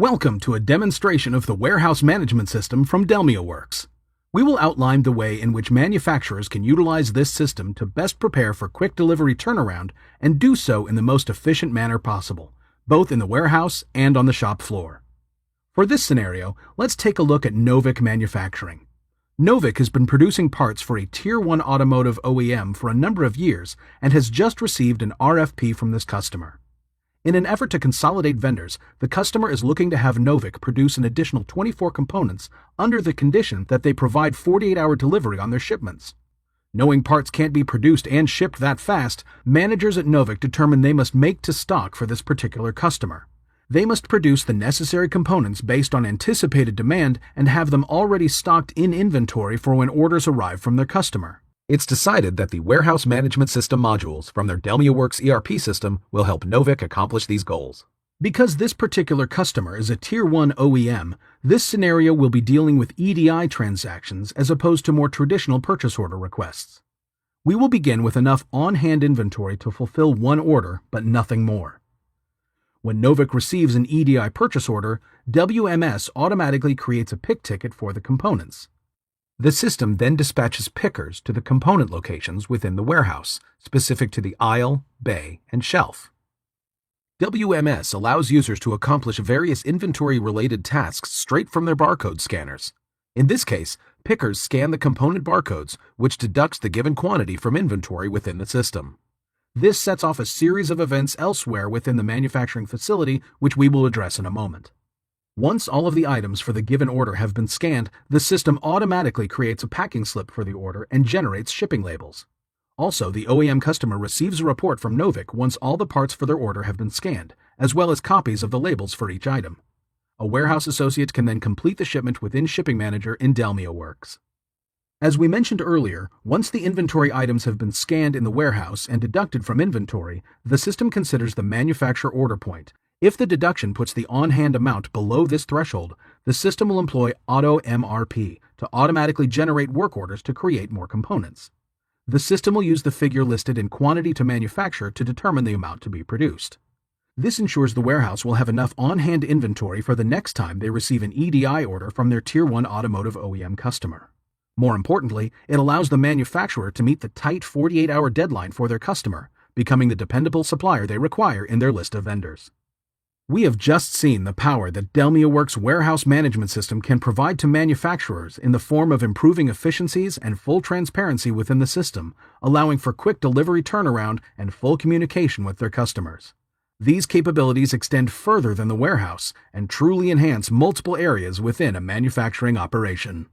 Welcome to a demonstration of the warehouse management system from DELMIAworks. We will outline the way in which manufacturers can utilize this system to best prepare for quick delivery turnaround and do so in the most efficient manner possible, both in the warehouse and on the shop floor. For this scenario, let's take a look at Novik Manufacturing. Novik has been producing parts for a Tier 1 automotive OEM for a number of years and has just received an RFP from this customer. In an effort to consolidate vendors, the customer is looking to have Novik produce an additional 24 components under the condition that they provide 48-hour delivery on their shipments. Knowing parts can't be produced and shipped that fast, managers at Novik determine they must make to stock for this particular customer. They must produce the necessary components based on anticipated demand and have them already stocked in inventory for when orders arrive from their customer. It's decided that the warehouse management system modules from their DELMIAworks ERP system will help Novik accomplish these goals. Because this particular customer is a Tier 1 OEM, this scenario will be dealing with EDI transactions as opposed to more traditional purchase order requests. We will begin with enough on-hand inventory to fulfill one order, but nothing more. When Novik receives an EDI purchase order, WMS automatically creates a pick ticket for the components. The system then dispatches pickers to the component locations within the warehouse, specific to the aisle, bay, and shelf. WMS allows users to accomplish various inventory-related tasks straight from their barcode scanners. In this case, pickers scan the component barcodes, which deducts the given quantity from inventory within the system. This sets off a series of events elsewhere within the manufacturing facility, which we will address in a moment. Once all of the items for the given order have been scanned, the system automatically creates a packing slip for the order and generates shipping labels. Also, the OEM customer receives a report from Novik once all the parts for their order have been scanned, as well as copies of the labels for each item. A warehouse associate can then complete the shipment within Shipping Manager in DELMIAworks. As we mentioned earlier, once the inventory items have been scanned in the warehouse and deducted from inventory, the system considers the manufacturer order point. If the deduction puts the on-hand amount below this threshold, the system will employ Auto MRP to automatically generate work orders to create more components. The system will use the figure listed in quantity to manufacture to determine the amount to be produced. This ensures the warehouse will have enough on-hand inventory for the next time they receive an EDI order from their Tier 1 automotive OEM customer. More importantly, it allows the manufacturer to meet the tight 48-hour deadline for their customer, becoming the dependable supplier they require in their list of vendors. We have just seen the power that DELMIAworks warehouse management system can provide to manufacturers in the form of improving efficiencies and full transparency within the system, allowing for quick delivery turnaround and full communication with their customers. These capabilities extend further than the warehouse and truly enhance multiple areas within a manufacturing operation.